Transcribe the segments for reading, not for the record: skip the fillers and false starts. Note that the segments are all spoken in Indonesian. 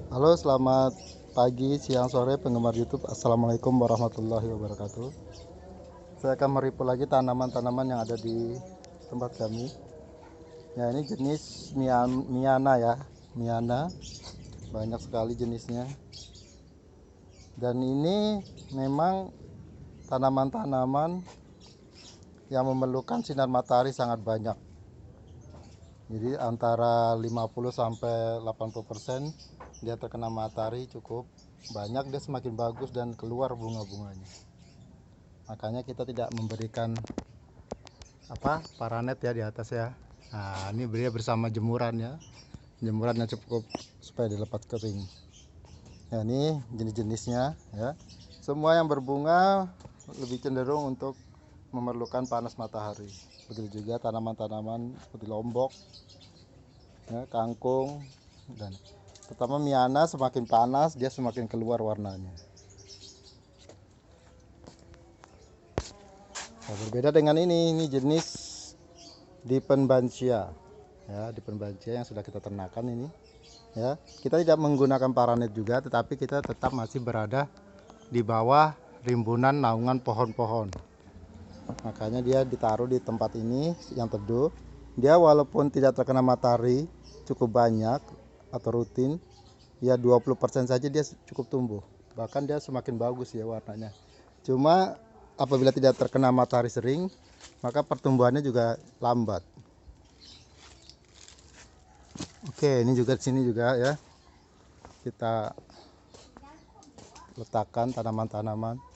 Halo, selamat pagi, siang, sore penggemar YouTube. Assalamualaikum warahmatullahi wabarakatuh. Saya akan mereview lagi tanaman-tanaman yang ada di tempat kami. Ya, ini jenis Miana ya, Miana. Banyak sekali jenisnya. Dan ini memang tanaman-tanaman yang memerlukan sinar matahari sangat banyak. Jadi antara 50 sampai 80% dia terkena matahari cukup banyak, dia semakin bagus dan keluar bunga-bunganya. Makanya kita tidak memberikan paranet ya di atas ya. Nah, ini dia bersama jemuran ya. Jemurannya cukup supaya dilepas kering. Ya, ini jenis-jenisnya ya. Semua yang berbunga lebih cenderung untuk memerlukan panas matahari. Begitu juga tanaman-tanaman seperti lombok, ya, kangkung, dan terutama Miana semakin panas dia semakin keluar warnanya. Nah, berbeda dengan ini jenis Dipenbansia ya, Dipenbansia yang sudah kita ternakan ini ya. Kita tidak menggunakan paranet juga, tetapi kita tetap masih berada di bawah rimbunan naungan pohon-pohon. Makanya dia ditaruh di tempat ini yang teduh. Dia walaupun tidak terkena matahari cukup banyak atau rutin, ya 20% saja dia cukup tumbuh. Bahkan dia semakin bagus ya warnanya. Cuma apabila tidak terkena matahari sering, maka pertumbuhannya juga lambat. Oke, ini juga di sini juga ya. Kita letakkan tanaman-tanaman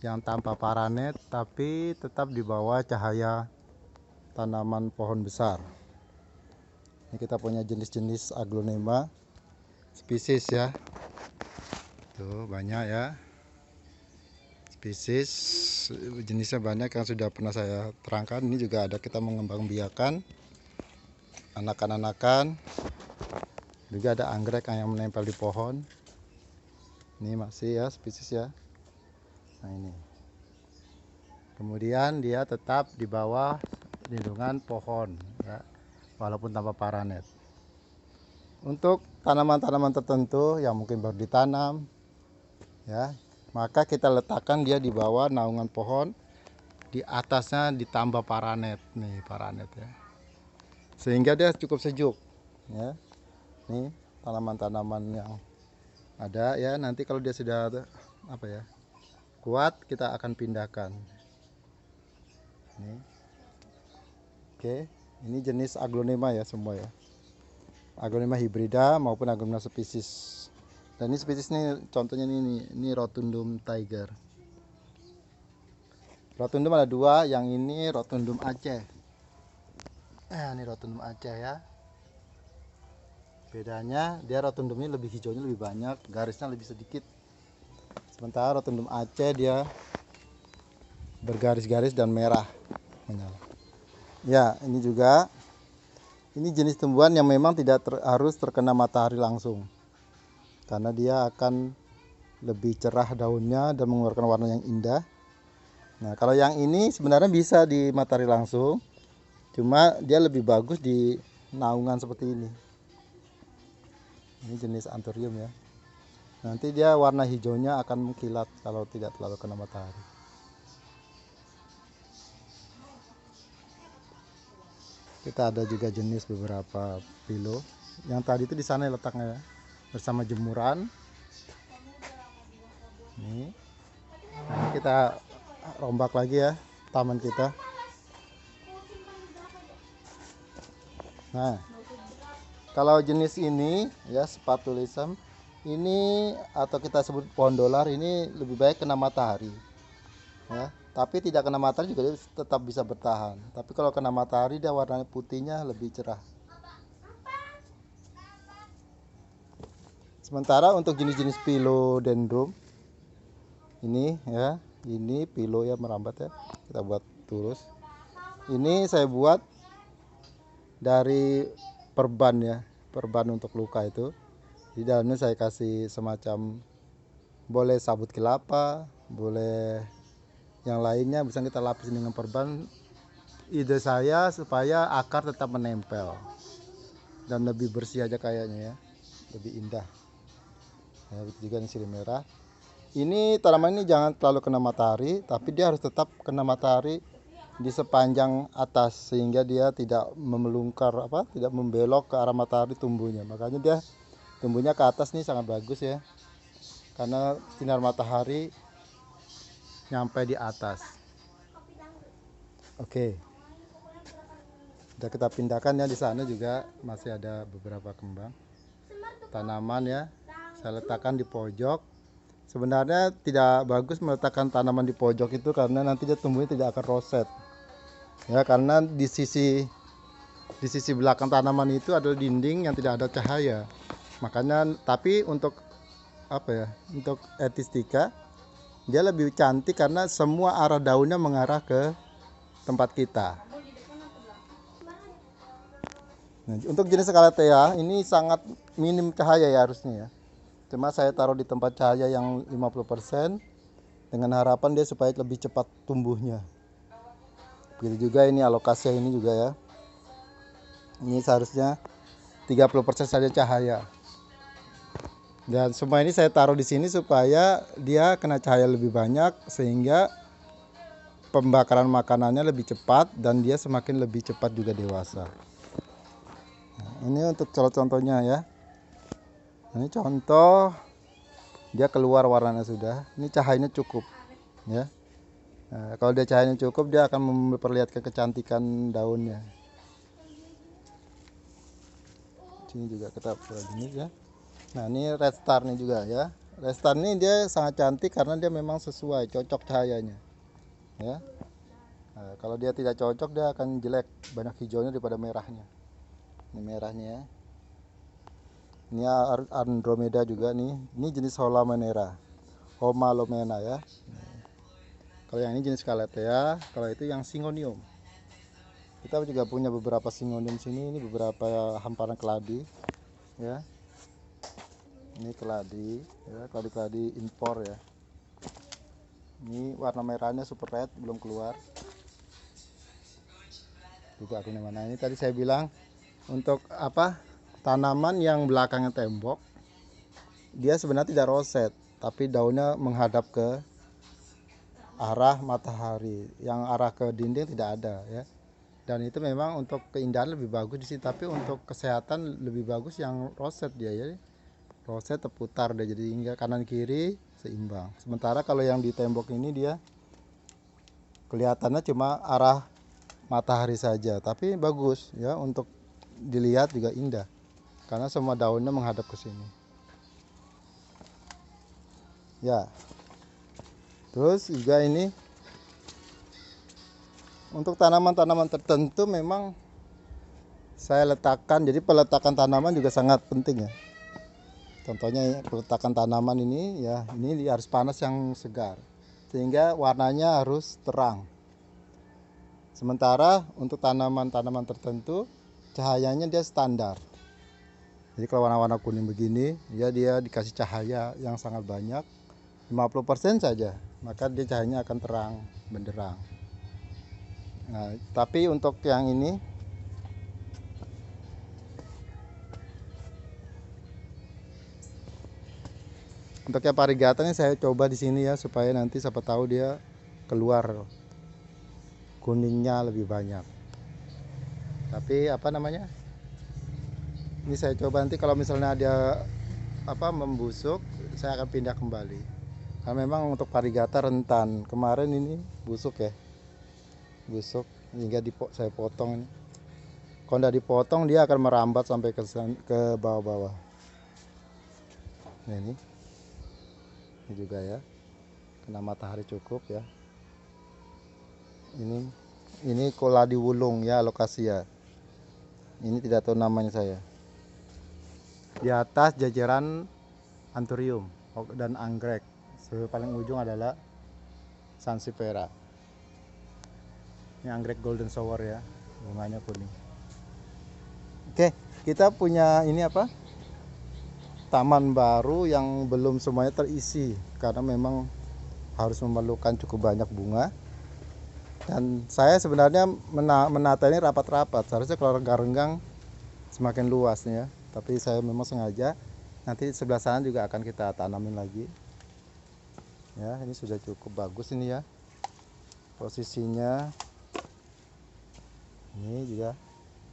yang tanpa paranet tapi tetap di bawah cahaya tanaman pohon besar. Ini kita punya jenis-jenis aglonema spesies ya. Tuh banyak ya. Spesies jenisnya banyak yang sudah pernah saya terangkan. Ini juga ada kita mengembangbiakan anakan-anakan. Juga ada anggrek yang menempel di pohon. Ini masih ya spesies ya. Nah ini. Kemudian dia tetap di bawah lindungan pohon ya, walaupun tanpa paranet. Untuk tanaman-tanaman tertentu yang mungkin baru ditanam ya, maka kita letakkan dia di bawah naungan pohon, di atasnya ditambah paranet nih, paranet ya, sehingga dia cukup sejuk ya. Nih tanaman-tanaman yang ada ya, nanti kalau dia sudah kuat kita akan pindahkan nih. Oke, ini jenis aglonema ya semua ya, aglonema hibrida maupun aglonema spesies. Dan ini spesies ini contohnya ini Rotundum tiger. Rotundum ada dua, yang ini Rotundum Aceh. Ini Rotundum Aceh ya. Bedanya dia rotundumnya lebih hijaunya lebih banyak, garisnya lebih sedikit. Sementara Rotundum Aceh dia bergaris-garis dan merah. Ya, ini juga. Ini jenis tumbuhan yang memang tidak harus terkena matahari langsung, karena dia akan lebih cerah daunnya dan mengeluarkan warna yang indah. Nah, kalau yang ini sebenarnya bisa di matahari langsung, cuma dia lebih bagus di naungan seperti ini. Ini jenis anthurium ya. Nanti dia warna hijaunya akan mengkilat kalau tidak terlalu kena matahari. Kita ada juga jenis beberapa pilo. Yang tadi itu di sana letaknya ya, bersama jemuran. Nih. Nah, ini kita rombak lagi ya taman kita. Nah, kalau jenis ini ya spatulism ini atau kita sebut pohon dolar ini lebih baik kena matahari ya, tapi tidak kena matahari juga dia tetap bisa bertahan. Tapi kalau kena matahari dia warnanya putihnya lebih cerah. Sementara untuk jenis-jenis philodendron ini ya, ini pilo ya merambat ya, kita buat tulus. Ini saya buat dari perban ya, perban untuk luka itu. Di dalamnya saya kasih semacam, boleh sabut kelapa, boleh yang lainnya, bisa kita lapis dengan perban. Ide saya supaya akar tetap menempel dan lebih bersih aja kayaknya ya, lebih indah. Ya, juga ini sirih merah. Ini tanaman ini jangan terlalu kena matahari, tapi dia harus tetap kena matahari di sepanjang atas sehingga dia tidak memelungkar tidak membelok ke arah matahari tumbuhnya. Makanya dia tumbuhnya ke atas nih sangat bagus ya. Karena sinar matahari nyampe di atas. Oke. Sudah kita pindahkan ya, di sana juga masih ada beberapa kembang tanaman ya. Saya letakkan di pojok. Sebenarnya tidak bagus meletakkan tanaman di pojok itu karena nanti dia tumbuhnya tidak akan roset. Ya, karena di sisi belakang tanaman itu adalah dinding yang tidak ada cahaya. Makanya tapi untuk untuk etistika dia lebih cantik karena semua arah daunnya mengarah ke tempat kita. Nah, untuk jenis Calathea ini sangat minim cahaya ya harusnya ya. Cuma saya taruh di tempat cahaya yang 50% dengan harapan dia supaya lebih cepat tumbuhnya. Begitu juga ini Alocasia ini juga ya. Ini seharusnya 30% saja cahaya. Dan semua ini saya taruh di sini supaya dia kena cahaya lebih banyak sehingga pembakaran makanannya lebih cepat dan dia semakin lebih cepat juga dewasa. Nah, ini untuk contohnya ya. Ini contoh dia keluar warnanya sudah. Ini cahayanya cukup ya. Nah, kalau dia cahayanya cukup dia akan memperlihatkan kecantikan daunnya. Sini juga kita perhatikan ya. Nah, ini Red Star nih juga ya. Red Star ini dia sangat cantik karena dia memang sesuai cocok cahayanya. Ya. Nah, kalau dia tidak cocok dia akan jelek, banyak hijaunya daripada merahnya. Ini merahnya ya. Ini Andromeda juga nih. Ini jenis Homalomena ya. Kalau yang ini jenis Calathea, kalau itu yang Syngonium. Kita juga punya beberapa Syngonium sini, ini beberapa hamparan keladi ya. Ini keladi ya, keladi impor ya. Ini warna merahnya super red belum keluar. Juga aku mana ini tadi saya bilang untuk tanaman yang belakangnya tembok dia sebenarnya tidak roset tapi daunnya menghadap ke arah matahari, yang arah ke dinding tidak ada ya. Dan itu memang untuk keindahan lebih bagus di sini, tapi untuk kesehatan lebih bagus yang roset dia ya. Roset terputar deh, jadi hingga kanan kiri seimbang. Sementara kalau yang di tembok ini dia kelihatannya cuma arah matahari saja, tapi bagus ya, untuk dilihat juga indah karena semua daunnya menghadap ke sini ya. Terus juga ini untuk tanaman-tanaman tertentu memang saya letakkan, jadi peletakan tanaman juga sangat penting ya. Contohnya peletakan tanaman ini ya, ini harus panas yang segar sehingga warnanya harus terang. Sementara untuk tanaman-tanaman tertentu cahayanya dia standar. Jadi kalau warna-warna kuning begini dia dikasih cahaya yang sangat banyak, 50% saja, maka dia cahayanya akan terang benderang. Nah, tapi untuk yang ini untuk yang Parigata ini saya coba di sini ya, supaya nanti siapa tahu dia keluar kuningnya lebih banyak. Tapi ini saya coba, nanti kalau misalnya ada membusuk saya akan pindah kembali. Karena memang untuk Parigata rentan. Kemarin ini busuk ya. Busuk hingga saya potong ini. Kalau tidak dipotong dia akan merambat sampai ke bawah-bawah. Nah, ini juga ya, kena matahari cukup ya. Ini Koladi wulung ya, Alocasia. Ini tidak tahu namanya saya. Di atas jajaran Anthurium dan anggrek. Paling ujung adalah Sansevieria. Ini anggrek golden shower ya, bunganya kuning. Oke, kita punya ini taman baru yang belum semuanya terisi karena memang harus memerlukan cukup banyak bunga. Dan saya sebenarnya menata ini rapat-rapat, seharusnya kalau renggang-renggang semakin luas ya, tapi saya memang sengaja Nanti sebelah sana juga akan kita tanamin lagi. Ya, ini sudah cukup bagus ini ya posisinya. Ini juga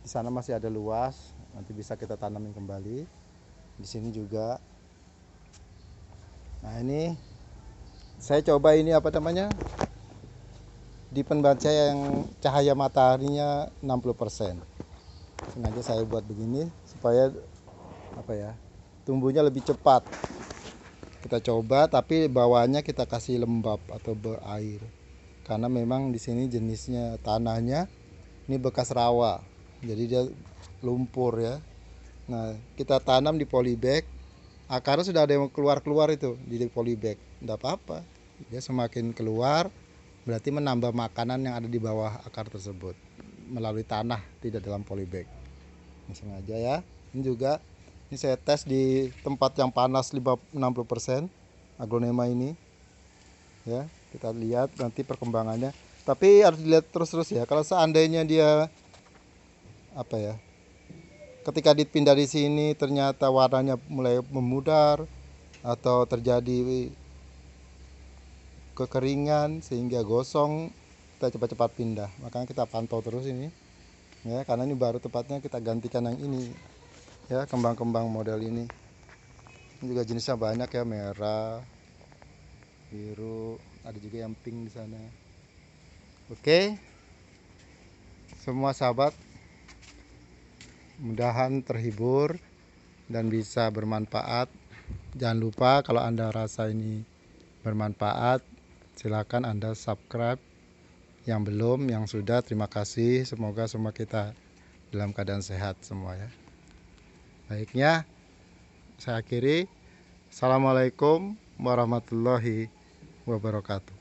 di sana masih ada luas, nanti bisa kita tanamin kembali. Di sini juga. Nah, ini saya coba ini apa namanya? Di pembaca yang cahaya mataharinya 60%. Sengaja saya buat begini supaya apa ya? Tumbuhnya lebih cepat. Kita coba tapi bawahnya kita kasih lembab atau berair. Karena memang di sini jenisnya tanahnya ini bekas rawa. Jadi dia lumpur ya. Nah, kita tanam di polybag. Akarnya sudah ada yang keluar-keluar itu di polybag. Tidak apa-apa. Dia semakin keluar berarti menambah makanan yang ada di bawah akar tersebut melalui tanah, tidak dalam polybag. Ini sengaja ya. Ini juga ini saya tes di tempat yang panas 60% aglonema ini. Ya, kita lihat nanti perkembangannya. Tapi harus dilihat terus-terus ya. Kalau seandainya dia apa ya? Ketika dipindah di sini ternyata warnanya mulai memudar atau terjadi kekeringan sehingga gosong, kita cepat-cepat pindah. Makanya kita pantau terus ini ya, karena ini baru tepatnya kita gantikan yang ini ya, kembang-kembang model ini. Ini juga jenisnya banyak ya, merah, biru, ada juga yang pink di sana. Oke, semua sahabat, mudahan terhibur dan bisa bermanfaat. Jangan lupa kalau Anda rasa ini bermanfaat, silakan Anda subscribe. Yang belum, yang sudah, terima kasih. Semoga semua kita dalam keadaan sehat semua ya. Baiknya, saya akhiri. Assalamualaikum warahmatullahi wabarakatuh.